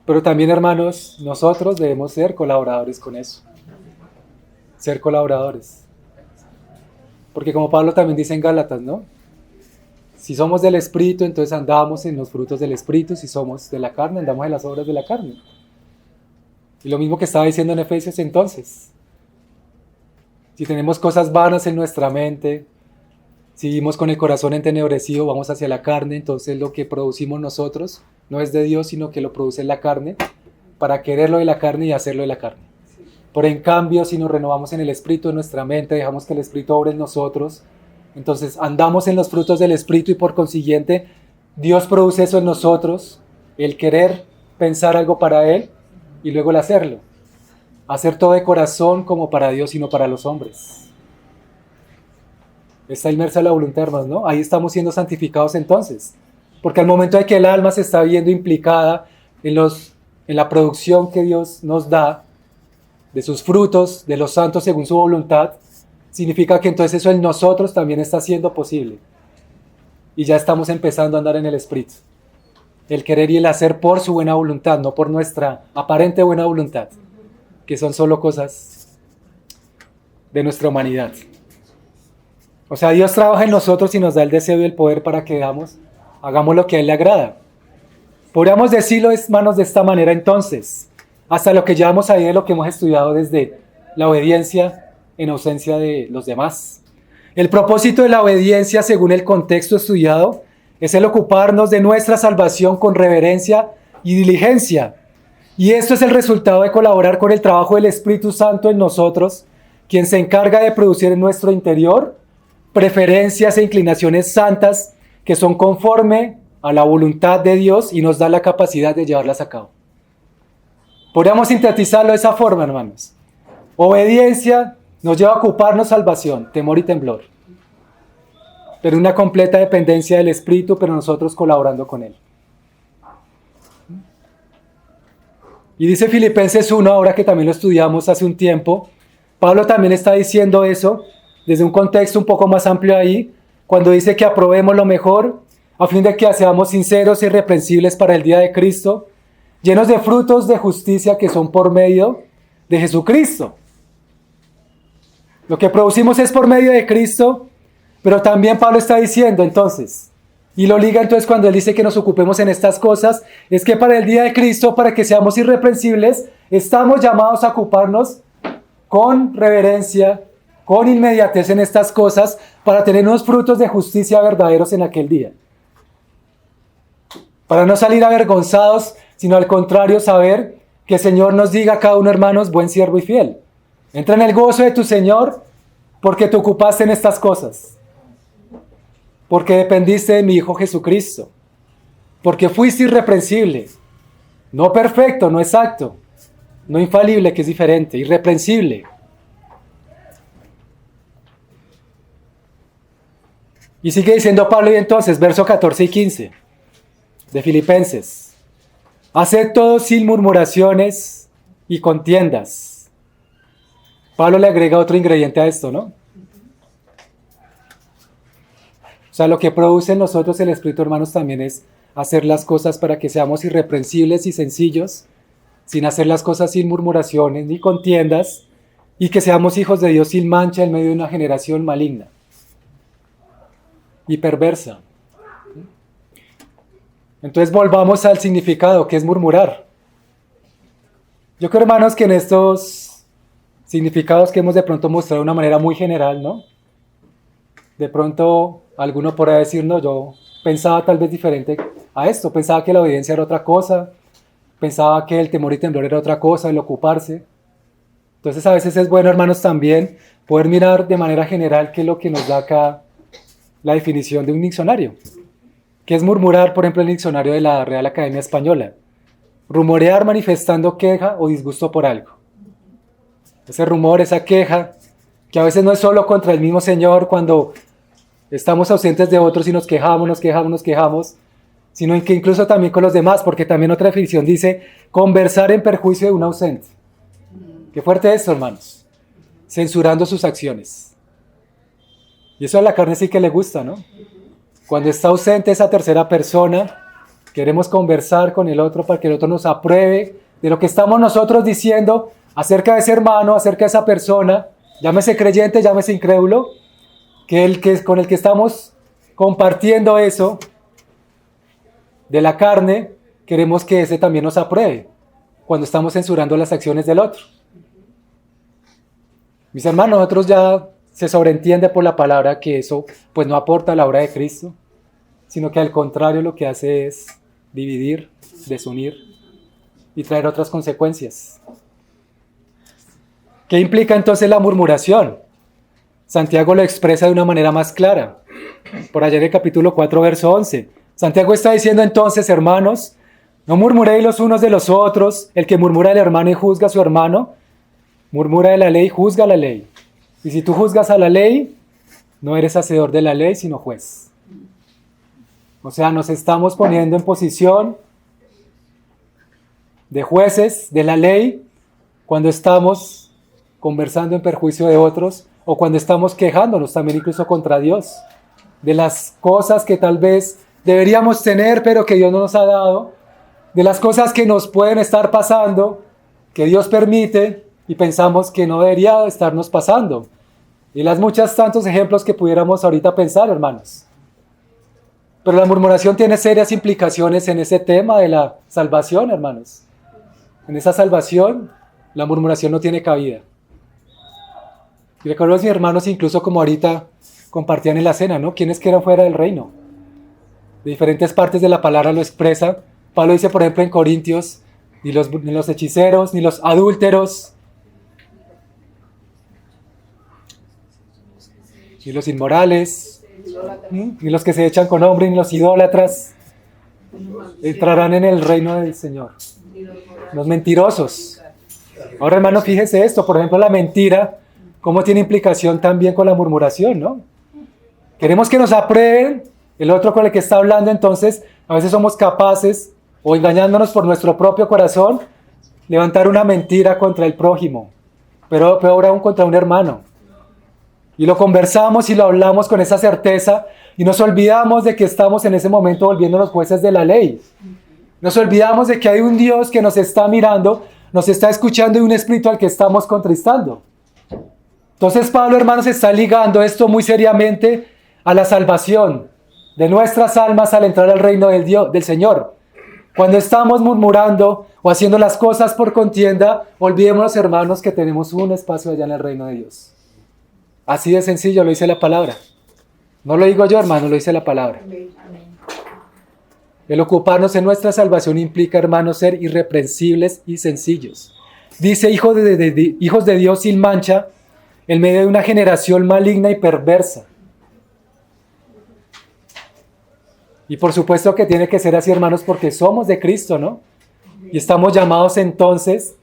Pero también, hermanos, nosotros debemos ser colaboradores con eso. Ser colaboradores. Porque como Pablo también dice en Gálatas, ¿no? Si somos del Espíritu, entonces andamos en los frutos del Espíritu. Si somos de la carne, andamos en las obras de la carne. Y lo mismo que estaba diciendo en Efesios entonces. Si tenemos cosas vanas en nuestra mente, si vivimos con el corazón entenebrecido, vamos hacia la carne, entonces lo que producimos nosotros no es de Dios, sino que lo produce la carne, para quererlo de la carne y hacerlo de la carne. Pero en cambio, si nos renovamos en el Espíritu de nuestra mente, dejamos que el Espíritu obre en nosotros, entonces andamos en los frutos del Espíritu y por consiguiente, Dios produce eso en nosotros, el querer pensar algo para Él y luego el hacerlo. Hacer todo de corazón como para Dios y no para los hombres. Está inmersa la voluntad, hermanos, ¿no? Ahí estamos siendo santificados entonces. Porque al momento de que el alma se está viendo implicada en la producción que Dios nos da, de sus frutos, de los santos según su voluntad, significa que entonces eso en nosotros también está siendo posible. Y ya estamos empezando a andar en el Espíritu. El querer y el hacer por su buena voluntad, no por nuestra aparente buena voluntad, que son solo cosas de nuestra humanidad. O sea, Dios trabaja en nosotros y nos da el deseo y el poder para que hagamos lo que a Él le agrada. Podríamos decirlo, hermanos, de esta manera entonces, hasta lo que llevamos ahí de lo que hemos estudiado desde la obediencia en ausencia de los demás. El propósito de la obediencia, según el contexto estudiado, es el ocuparnos de nuestra salvación con reverencia y diligencia. Y esto es el resultado de colaborar con el trabajo del Espíritu Santo en nosotros, quien se encarga de producir en nuestro interior preferencias e inclinaciones santas que son conforme a la voluntad de Dios y nos da la capacidad de llevarlas a cabo. Podríamos sintetizarlo de esa forma, hermanos. Obediencia nos lleva a ocuparnos salvación, temor y temblor. Pero una completa dependencia del Espíritu, pero nosotros colaborando con Él. Y dice Filipenses 1, ahora que también lo estudiamos hace un tiempo, Pablo también está diciendo eso desde un contexto un poco más amplio ahí, cuando dice que aprobemos lo mejor, a fin de que seamos sinceros e irreprensibles para el día de Cristo, llenos de frutos de justicia que son por medio de Jesucristo. Lo que producimos es por medio de Cristo, pero también Pablo está diciendo entonces, y lo liga entonces cuando él dice que nos ocupemos en estas cosas, es que para el día de Cristo, para que seamos irreprensibles, estamos llamados a ocuparnos con reverencia, con inmediatez en estas cosas, para tener unos frutos de justicia verdaderos en aquel día. Para no salir avergonzados, sino al contrario, saber que el Señor nos diga a cada uno, hermanos, buen siervo y fiel. Entra en el gozo de tu Señor, porque te ocupaste en estas cosas. Porque dependiste de mi Hijo Jesucristo. Porque fuiste irreprensible. No perfecto, no exacto. No infalible, que es diferente. Irreprensible. Y sigue diciendo Pablo y entonces, versos 14 y 15 de Filipenses. Haced todo sin murmuraciones y contiendas. Pablo le agrega otro ingrediente a esto, ¿no? O sea, lo que produce en nosotros el Espíritu, hermanos, también es hacer las cosas para que seamos irreprensibles y sencillos, sin hacer las cosas sin murmuraciones ni contiendas, y que seamos hijos de Dios sin mancha en medio de una generación maligna y perversa. Entonces volvamos al significado, que es murmurar. Yo creo, hermanos, que en estos significados que hemos de pronto mostrado de una manera muy general, ¿no? De pronto alguno podrá decir, no, yo pensaba tal vez diferente a esto, pensaba que la obediencia era otra cosa, pensaba que el temor y temblor era otra cosa, el ocuparse. Entonces a veces es bueno, hermanos, también poder mirar de manera general qué es lo que nos da acá la definición de un diccionario. ¿Qué es murmurar, por ejemplo, en el diccionario de la Real Academia Española? Rumorear manifestando queja o disgusto por algo. Ese rumor, esa queja, que a veces no es solo contra el mismo Señor cuando estamos ausentes de otros y nos quejamos, sino que incluso también con los demás, porque también otra definición dice conversar en perjuicio de un ausente. Qué fuerte es esto, hermanos. Censurando sus acciones. Y eso a la carne sí que le gusta, ¿no? Cuando está ausente esa tercera persona, queremos conversar con el otro para que el otro nos apruebe de lo que estamos nosotros diciendo acerca de ese hermano, acerca de esa persona, llámese creyente, llámese incrédulo, con el que estamos compartiendo eso de la carne, queremos que ese también nos apruebe cuando estamos censurando las acciones del otro. Mis hermanos, nosotros ya se sobreentiende por la palabra que eso pues no aporta a la obra de Cristo, sino que al contrario lo que hace es dividir, desunir y traer otras consecuencias. ¿Qué implica entonces la murmuración? Santiago lo expresa de una manera más clara. Por allá en el capítulo 4, verso 11. Santiago está diciendo entonces, hermanos, no murmuréis los unos de los otros. El que murmura del hermano y juzga a su hermano, murmura de la ley, juzga la ley. Y si tú juzgas a la ley, no eres hacedor de la ley, sino juez. O sea, nos estamos poniendo en posición de jueces de la ley cuando estamos conversando en perjuicio de otros o cuando estamos quejándonos también incluso contra Dios de las cosas que tal vez deberíamos tener pero que Dios no nos ha dado, de las cosas que nos pueden estar pasando, que Dios permite y pensamos que no debería estarnos pasando. Y las muchas tantos ejemplos que pudiéramos ahorita pensar, hermanos. Pero la murmuración tiene serias implicaciones en ese tema de la salvación, hermanos. En esa salvación, la murmuración no tiene cabida. Y recuerdo a mis hermanos, incluso como ahorita compartían en la cena, ¿no? ¿Quiénes quedan fuera del reino? De diferentes partes de la palabra lo expresa. Pablo dice, por ejemplo, en Corintios, ni los hechiceros, ni los adúlteros, ni los inmorales, ni los que se echan con hombre, ni los idólatras entrarán en el reino del Señor. Los mentirosos. Ahora, hermano, fíjese esto, por ejemplo, la mentira, cómo tiene implicación también con la murmuración, ¿no? Queremos que nos aprueben el otro con el que está hablando, entonces a veces somos capaces, o engañándonos por nuestro propio corazón, levantar una mentira contra el prójimo, pero peor aún contra un hermano. Y lo conversamos y lo hablamos con esa certeza y nos olvidamos de que estamos en ese momento volviéndonos jueces de la ley. Nos olvidamos de que hay un Dios que nos está mirando, nos está escuchando y un espíritu al que estamos contristando. Entonces Pablo, hermanos, está ligando esto muy seriamente a la salvación de nuestras almas al entrar al reino del Señor. Cuando estamos murmurando o haciendo las cosas por contienda, olvidémonos, hermanos, que tenemos un espacio allá en el reino de Dios. Así de sencillo lo dice la palabra. No lo digo yo, hermano, lo dice la palabra. El ocuparnos en nuestra salvación implica, hermanos, ser irreprensibles y sencillos. Dice, hijos de Dios sin mancha, en medio de una generación maligna y perversa. Y por supuesto que tiene que ser así, hermanos, porque somos de Cristo, ¿no? Y estamos llamados entonces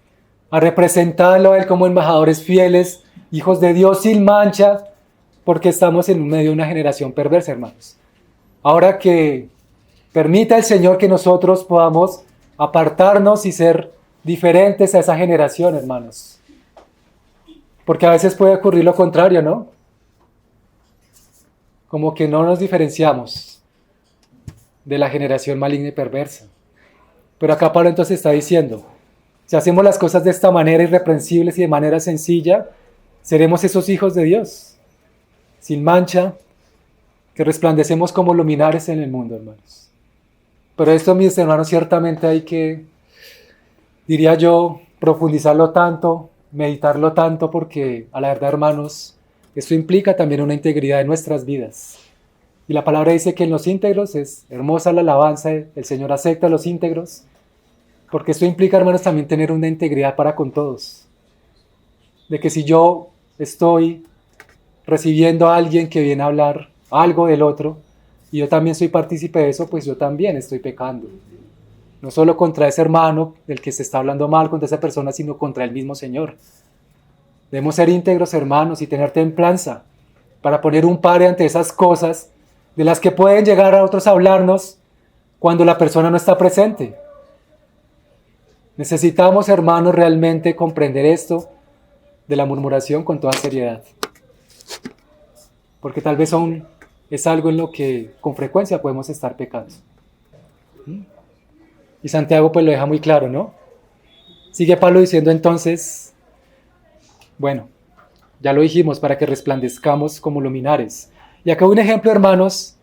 a representarlo a Él como embajadores fieles, hijos de Dios sin mancha, porque estamos en medio de una generación perversa, hermanos. Ahora que permita el Señor que nosotros podamos apartarnos y ser diferentes a esa generación, hermanos. Porque a veces puede ocurrir lo contrario, ¿no? Como que no nos diferenciamos de la generación maligna y perversa. Pero acá Pablo entonces está diciendo, si hacemos las cosas de esta manera irreprensibles y de manera sencilla, seremos esos hijos de Dios, sin mancha, que resplandecemos como luminares en el mundo, hermanos. Pero esto, mis hermanos, ciertamente hay que, diría yo, profundizarlo tanto, meditarlo tanto porque, a la verdad, hermanos, esto implica también una integridad en nuestras vidas. Y la palabra dice que en los íntegros es hermosa la alabanza, el Señor acepta a los íntegros, porque esto implica, hermanos, también tener una integridad para con todos. De que si yo estoy recibiendo a alguien que viene a hablar algo del otro, y yo también soy partícipe de eso, pues yo también estoy pecando. No solo contra ese hermano del que se está hablando mal, contra esa persona, sino contra el mismo Señor. Debemos ser íntegros, hermanos, y tener templanza para poner un pare ante esas cosas de las que pueden llegar a otros a hablarnos cuando la persona no está presente. Necesitamos, hermanos, realmente comprender esto de la murmuración con toda seriedad. Porque tal vez es algo en lo que con frecuencia podemos estar pecando. Y Santiago pues lo deja muy claro, ¿no? Sigue Pablo diciendo entonces, bueno, ya lo dijimos, para que resplandezcamos como luminares. Y acá un ejemplo, hermanos,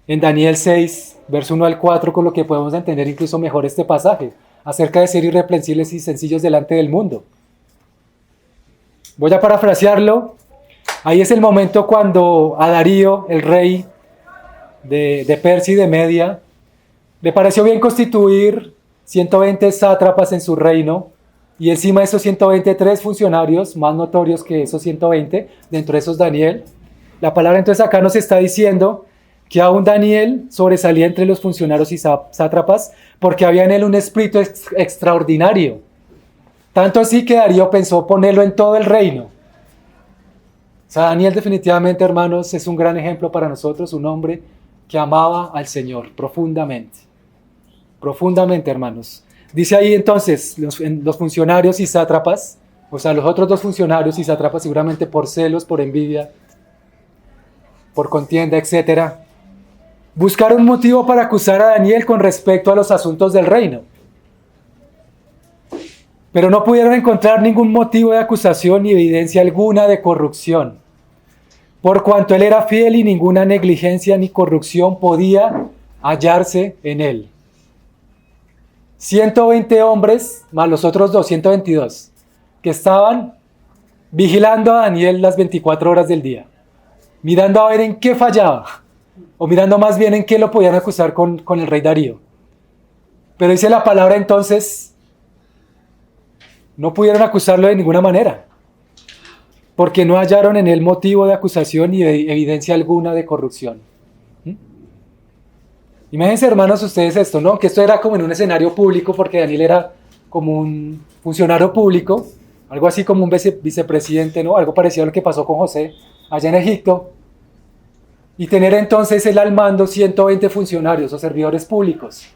en Daniel 6, verso 1 al 4, con lo que podemos entender incluso mejor este pasaje, acerca de ser irreprensibles y sencillos delante del mundo. Voy a parafrasearlo. Ahí es el momento cuando a Darío, el rey de Persia y de Media, le pareció bien constituir 120 sátrapas en su reino, y encima de esos 123 funcionarios, más notorios que esos 120, dentro de esos Daniel. La palabra entonces acá nos está diciendo que aún Daniel sobresalía entre los funcionarios y sátrapas, porque había en él un espíritu extraordinario. Tanto así que Darío pensó ponerlo en todo el reino. O sea, Daniel definitivamente, hermanos, es un gran ejemplo para nosotros, un hombre que amaba al Señor profundamente. Profundamente, hermanos. Dice ahí entonces, los funcionarios y sátrapas, o sea, los otros dos funcionarios y sátrapas, seguramente por celos, por envidia, por contienda, etc., buscaron un motivo para acusar a Daniel con respecto a los asuntos del reino. Pero no pudieron encontrar ningún motivo de acusación ni evidencia alguna de corrupción, por cuanto él era fiel y ninguna negligencia ni corrupción podía hallarse en él. 120 hombres, más los otros 222, que estaban vigilando a Daniel las 24 horas del día, mirando a ver en qué fallaba, o mirando más bien en qué lo podían acusar con el rey Darío. Pero dice la palabra entonces, no pudieron acusarlo de ninguna manera, porque no hallaron en él motivo de acusación ni de evidencia alguna de corrupción. Imagínense, hermanos, ustedes esto, ¿no? Que esto era como en un escenario público, porque Daniel era como un funcionario público, algo así como un vicepresidente, ¿no? Algo parecido a lo que pasó con José allá en Egipto. Y tener entonces él al mando 120 funcionarios o servidores públicos,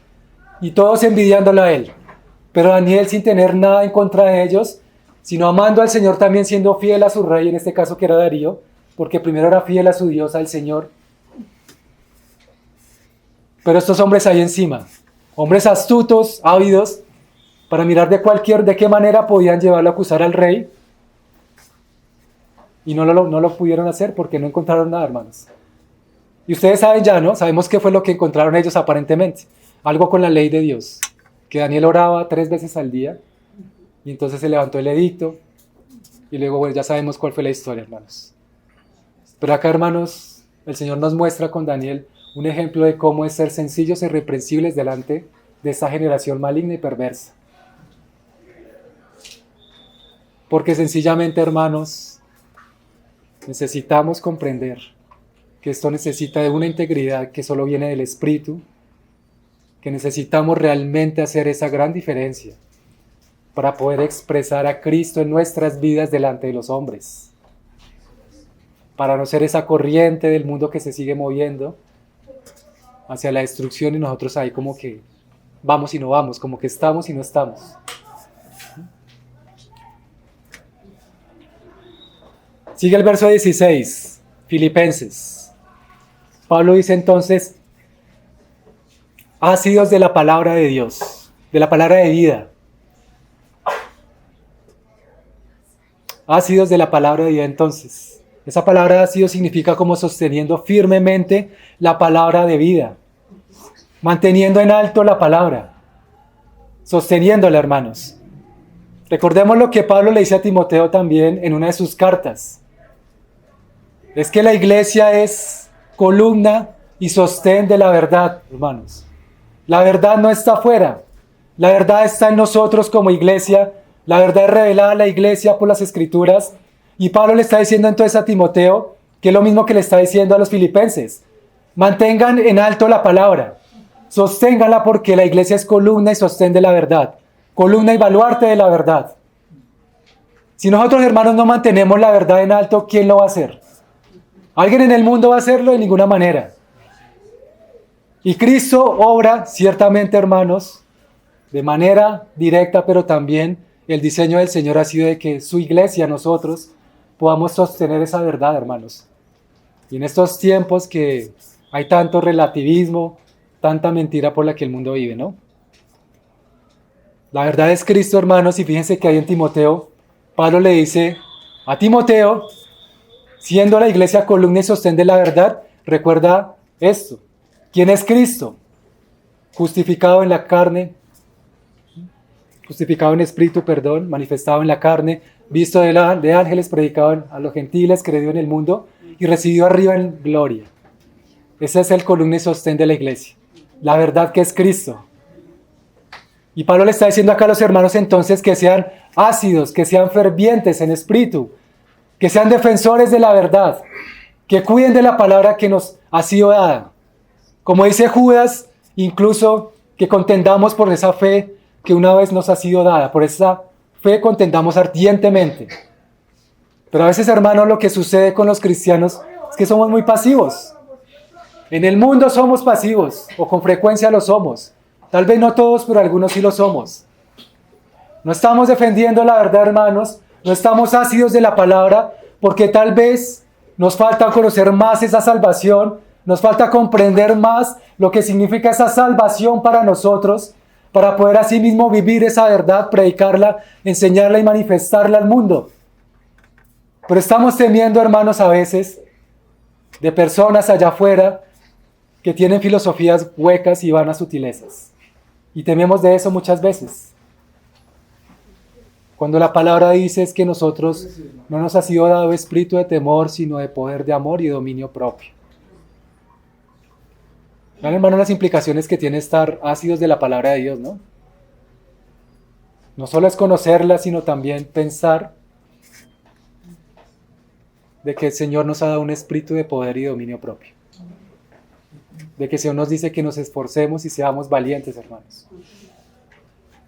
y todos envidiándolo a él. Pero Daniel, sin tener nada en contra de ellos, sino amando al Señor, también siendo fiel a su rey, en este caso que era Darío, porque primero era fiel a su Dios, al Señor. Pero estos hombres ahí encima, hombres astutos, ávidos, para mirar de qué manera podían llevarlo a acusar al rey, y no lo pudieron hacer porque no encontraron nada, hermanos. Y ustedes saben ya, ¿no? Sabemos qué fue lo que encontraron ellos aparentemente. Algo con la ley de Dios, que Daniel oraba 3 veces al día, y entonces se levantó el edicto, y luego, bueno, ya sabemos cuál fue la historia, hermanos. Pero acá, hermanos, el Señor nos muestra con Daniel un ejemplo de cómo es ser sencillos e irreprensibles delante de esta generación maligna y perversa. Porque sencillamente, hermanos, necesitamos comprender que esto necesita de una integridad que solo viene del Espíritu, que necesitamos realmente hacer esa gran diferencia para poder expresar a Cristo en nuestras vidas delante de los hombres, para no ser esa corriente del mundo que se sigue moviendo hacia la destrucción y nosotros ahí como que vamos y no vamos, como que estamos y no estamos. Sigue el verso 16, Filipenses. Pablo dice entonces, ácidos de la palabra de Dios, de la palabra de vida. Ácidos de la palabra de vida entonces. Esa palabra ácido significa como sosteniendo firmemente la palabra de vida, manteniendo en alto la palabra, sosteniéndola, hermanos. Recordemos lo que Pablo le dice a Timoteo también en una de sus cartas. Es que la iglesia es columna y sostén de la verdad, hermanos. La verdad no está afuera. La verdad está en nosotros como iglesia. La verdad es revelada a la iglesia por las escrituras. Y Pablo le está diciendo entonces a Timoteo, que es lo mismo que le está diciendo a los filipenses. Mantengan en alto la palabra. Sosténganla porque la iglesia es columna y sostén de la verdad. Columna y baluarte de la verdad. Si nosotros, hermanos, no mantenemos la verdad en alto, ¿quién lo va a hacer? ¿Alguien en el mundo va a hacerlo? De ninguna manera. Y Cristo obra, ciertamente, hermanos, de manera directa, pero también el diseño del Señor ha sido de que su iglesia, nosotros, podamos sostener esa verdad, hermanos. Y en estos tiempos que hay tanto relativismo, tanta mentira por la que el mundo vive, ¿no? La verdad es Cristo, hermanos, y fíjense que ahí en Timoteo, Pablo le dice a Timoteo, siendo la iglesia columna y sostén de la verdad, recuerda esto. ¿Quién es Cristo? Justificado en la carne, justificado en espíritu, perdón, manifestado en la carne, visto de ángeles, predicado a los gentiles, creído en el mundo y recibido arriba en gloria. Ese es el columna y sostén de la iglesia. La verdad que es Cristo. Y Pablo le está diciendo acá a los hermanos entonces que sean ácidos, que sean fervientes en espíritu, que sean defensores de la verdad, que cuiden de la palabra que nos ha sido dada. Como dice Judas, incluso que contendamos por esa fe que una vez nos ha sido dada, por esa fe contendamos ardientemente. Pero a veces, hermanos, lo que sucede con los cristianos es que somos muy pasivos. En el mundo somos pasivos, o con frecuencia lo somos. Tal vez no todos, pero algunos sí lo somos. No estamos defendiendo la verdad, hermanos, no estamos ácidos de la palabra, porque tal vez nos falta conocer más esa salvación, nos falta comprender más lo que significa esa salvación para nosotros, para poder así mismo vivir esa verdad, predicarla, enseñarla y manifestarla al mundo. Pero estamos temiendo, hermanos, a veces, de personas allá afuera que tienen filosofías huecas y vanas sutilezas. Y tememos de eso muchas veces. Cuando la palabra dice es que nosotros no nos ha sido dado espíritu de temor, sino de poder, de amor y dominio propio. Vean, hermanos, las implicaciones que tiene estar ácidos de la palabra de Dios, ¿no? No solo es conocerla, sino también pensar de que el Señor nos ha dado un espíritu de poder y dominio propio. De que el Señor nos dice que nos esforcemos y seamos valientes, hermanos.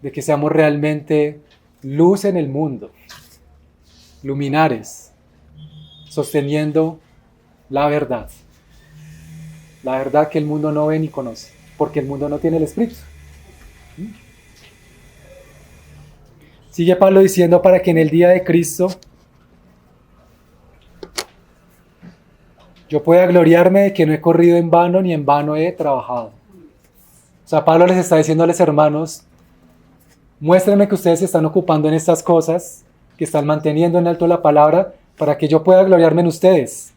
De que seamos realmente luz en el mundo, luminares, sosteniendo la verdad que el mundo no ve ni conoce, porque el mundo no tiene el Espíritu. Sigue Pablo diciendo para que en el día de Cristo yo pueda gloriarme de que no he corrido en vano ni en vano he trabajado. O sea, Pablo les está diciendo a los hermanos, muéstrenme que ustedes se están ocupando en estas cosas, que están manteniendo en alto la palabra, para que yo pueda gloriarme en ustedes.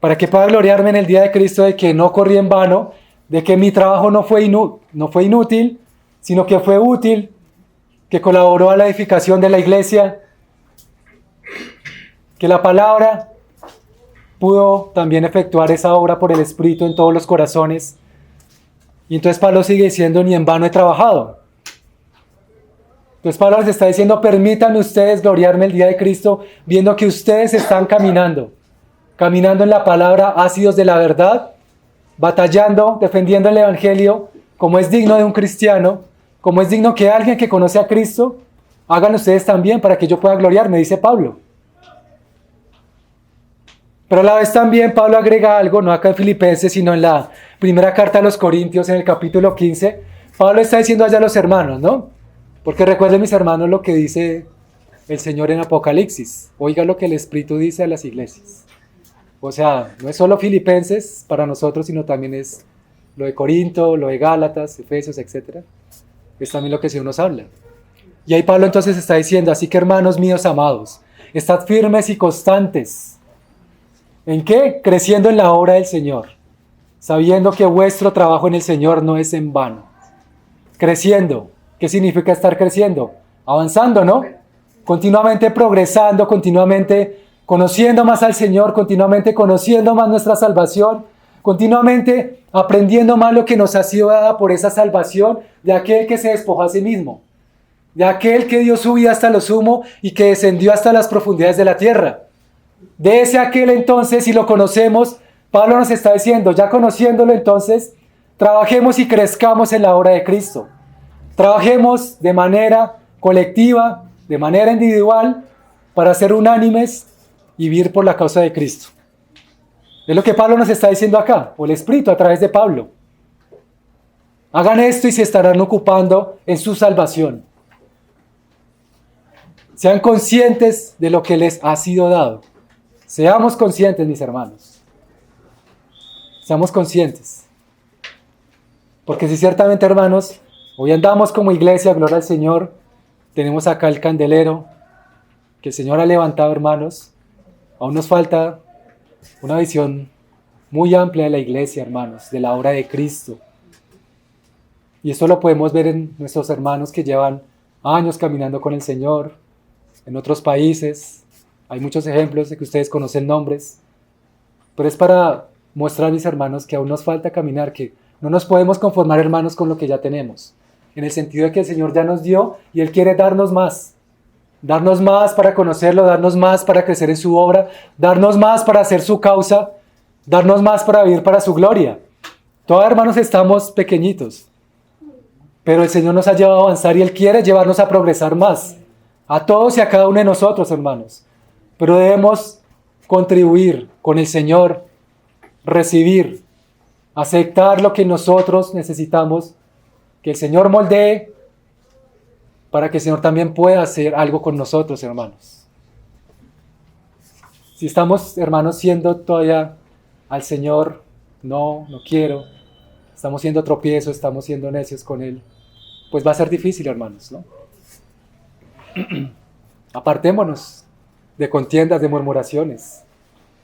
Para que pueda gloriarme en el día de Cristo de que no corrí en vano, de que mi trabajo no fue inútil, sino que fue útil, que colaboró a la edificación de la iglesia, que la palabra pudo también efectuar esa obra por el Espíritu en todos los corazones. Y entonces Pablo sigue diciendo, ni en vano he trabajado. Entonces Pablo les está diciendo, permítanme ustedes gloriarme el día de Cristo, viendo que ustedes están caminando en la palabra, ácidos de la verdad, batallando, defendiendo el Evangelio, como es digno de un cristiano, como es digno que alguien que conoce a Cristo, hagan ustedes también para que yo pueda gloriarme, dice Pablo. Pero a la vez también Pablo agrega algo, no acá en Filipenses, sino en la primera carta a los Corintios, en el capítulo 15, Pablo está diciendo allá a los hermanos, ¿no? Porque recuerden, mis hermanos, lo que dice el Señor en Apocalipsis. Oiga lo que el Espíritu dice a las iglesias. O sea, no es solo Filipenses para nosotros, sino también es lo de Corinto, lo de Gálatas, Efesios, etc. Es también lo que el Señor nos habla. Y ahí Pablo entonces está diciendo, así que hermanos míos amados, estad firmes y constantes. ¿En qué? Creciendo en la obra del Señor, sabiendo que vuestro trabajo en el Señor no es en vano. Creciendo. ¿Qué significa estar creciendo? avanzando, ¿no? Continuamente progresando, continuamente conociendo más al Señor, continuamente conociendo más nuestra salvación, continuamente aprendiendo más lo que nos ha sido dada por esa salvación de aquel que se despojó a sí mismo, de aquel que dio su vida hasta lo sumo y que descendió hasta las profundidades de la tierra. De ese aquel entonces, si lo conocemos, Pablo nos está diciendo, ya conociéndolo entonces, trabajemos y crezcamos en la obra de Cristo. Trabajemos de manera colectiva, de manera individual, para ser unánimes y vivir por la causa de Cristo. Es lo que Pablo nos está diciendo acá, o el Espíritu a través de Pablo. Hagan esto y se estarán ocupando en su salvación. Sean conscientes de lo que les ha sido dado. Seamos conscientes, mis hermanos. Seamos conscientes. Porque si ciertamente, hermanos, hoy andamos como iglesia, gloria al Señor, tenemos acá el candelero que el Señor ha levantado, hermanos. Aún nos falta una visión muy amplia de la iglesia, hermanos, de la obra de Cristo. Y esto lo podemos ver en nuestros hermanos que llevan años caminando con el Señor, en otros países. Hay muchos ejemplos de que ustedes conocen nombres. Pero es para mostrar, mis hermanos, que aún nos falta caminar, que no nos podemos conformar, hermanos, con lo que ya tenemos. En el sentido de que el Señor ya nos dio y Él quiere darnos más. Darnos más para conocerlo, darnos más para crecer en su obra, darnos más para hacer su causa, darnos más para vivir para su gloria. Todos, hermanos, estamos pequeñitos, pero el Señor nos ha llevado a avanzar y Él quiere llevarnos a progresar más. A todos y a cada uno de nosotros, hermanos. Pero debemos contribuir con el Señor, recibir, aceptar lo que nosotros necesitamos, que el Señor moldee, para que el Señor también pueda hacer algo con nosotros, hermanos. Si estamos, hermanos, siendo todavía al Señor, no quiero, estamos siendo tropiezos, estamos siendo necios con Él, pues va a ser difícil, hermanos, ¿no? Apartémonos de contiendas, de murmuraciones.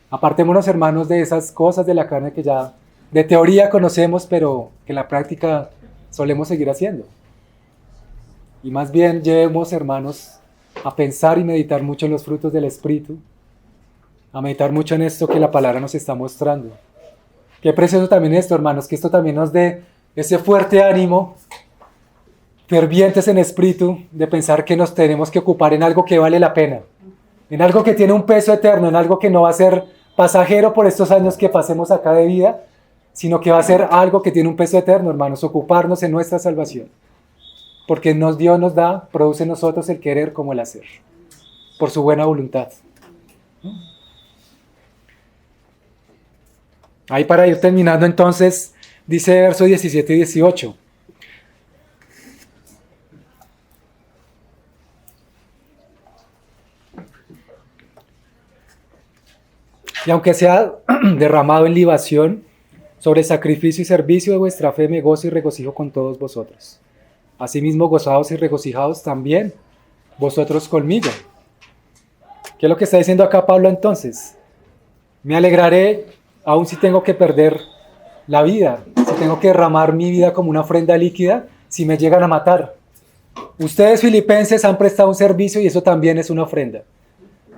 Apartémonos, hermanos, de esas cosas de la carne que ya de teoría conocemos, pero que en la práctica solemos seguir haciendo. Y más bien llevemos, hermanos, a pensar y meditar mucho en los frutos del Espíritu, a meditar mucho en esto que la palabra nos está mostrando. Qué precioso también esto, hermanos, que esto también nos dé ese fuerte ánimo, fervientes en espíritu, de pensar que nos tenemos que ocupar en algo que vale la pena, en algo que tiene un peso eterno, en algo que no va a ser pasajero por estos años que pasemos acá de vida, sino que va a ser algo que tiene un peso eterno, hermanos, ocuparnos en nuestra salvación. Porque Dios nos da, produce en nosotros el querer como el hacer, por su buena voluntad. Ahí para ir terminando entonces, dice versos 17 y 18. Y aunque sea derramado en libación, sobre sacrificio y servicio de vuestra fe me gozo y regocijo con todos vosotros. Asimismo, gozaos y regocijaos también vosotros conmigo. ¿Qué es lo que está diciendo acá Pablo entonces? Me alegraré aun si tengo que perder la vida, si tengo que derramar mi vida como una ofrenda líquida, si me llegan a matar. Ustedes, filipenses, han prestado un servicio y eso también es una ofrenda.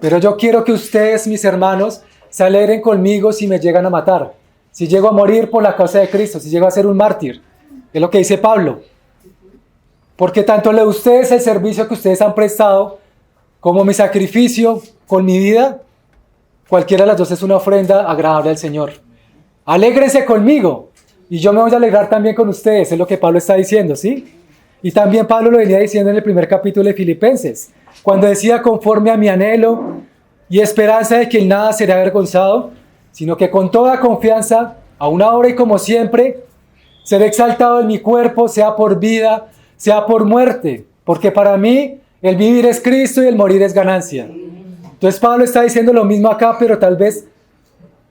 Pero yo quiero que ustedes, mis hermanos, se alegren conmigo si me llegan a matar, si llego a morir por la causa de Cristo, si llego a ser un mártir. Es lo que dice Pablo. Porque tanto lo de ustedes, el servicio que ustedes han prestado, como mi sacrificio con mi vida, cualquiera de las dos es una ofrenda agradable al Señor. Alégrense conmigo y yo me voy a alegrar también con ustedes, es lo que Pablo está diciendo, ¿sí? Y también Pablo lo venía diciendo en el primer capítulo de Filipenses, cuando decía conforme a mi anhelo y esperanza de que en nada seré avergonzado, sino que con toda confianza, aún ahora y como siempre, seré exaltado en mi cuerpo, sea por vida, sea por muerte, porque para mí el vivir es Cristo y el morir es ganancia. Entonces Pablo está diciendo lo mismo acá, pero tal vez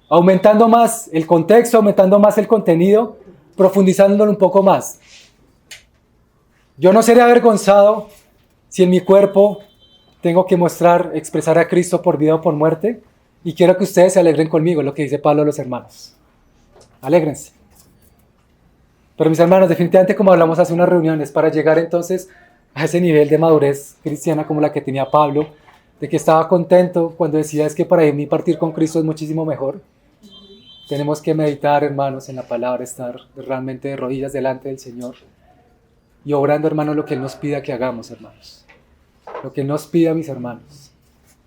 aumentando más el contexto, aumentando más el contenido, profundizándolo un poco más. Yo no seré avergonzado si en mi cuerpo tengo que expresar a Cristo por vida o por muerte, y quiero que ustedes se alegren conmigo, lo que dice Pablo a los hermanos. Alégrense. Pero mis hermanos, definitivamente, como hablamos hace unas reuniones, para llegar entonces a ese nivel de madurez cristiana como la que tenía Pablo, de que estaba contento cuando decía es que para mí partir con Cristo es muchísimo mejor. Tenemos que meditar, hermanos, en la palabra, estar realmente de rodillas delante del Señor y obrando, hermanos, lo que Él nos pida que hagamos, hermanos. Lo que Él nos pida, mis hermanos,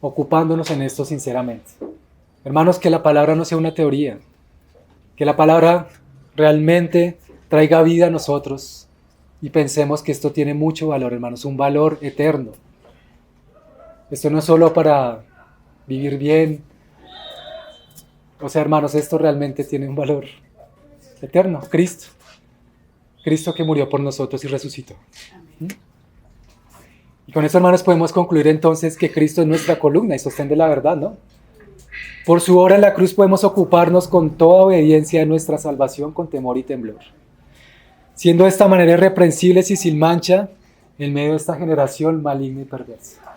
ocupándonos en esto sinceramente. Hermanos, que la palabra no sea una teoría, que la palabra realmente traiga vida a nosotros y pensemos que esto tiene mucho valor, hermanos, un valor eterno. Esto no es solo para vivir bien. O sea, hermanos, esto realmente tiene un valor eterno. Cristo que murió por nosotros y resucitó. Y con eso, hermanos, podemos concluir entonces que Cristo es nuestra columna y sostén de la verdad, ¿no? Por su obra en la cruz podemos ocuparnos con toda obediencia de nuestra salvación con temor y temblor, siendo de esta manera irreprensibles y sin mancha en medio de esta generación maligna y perversa.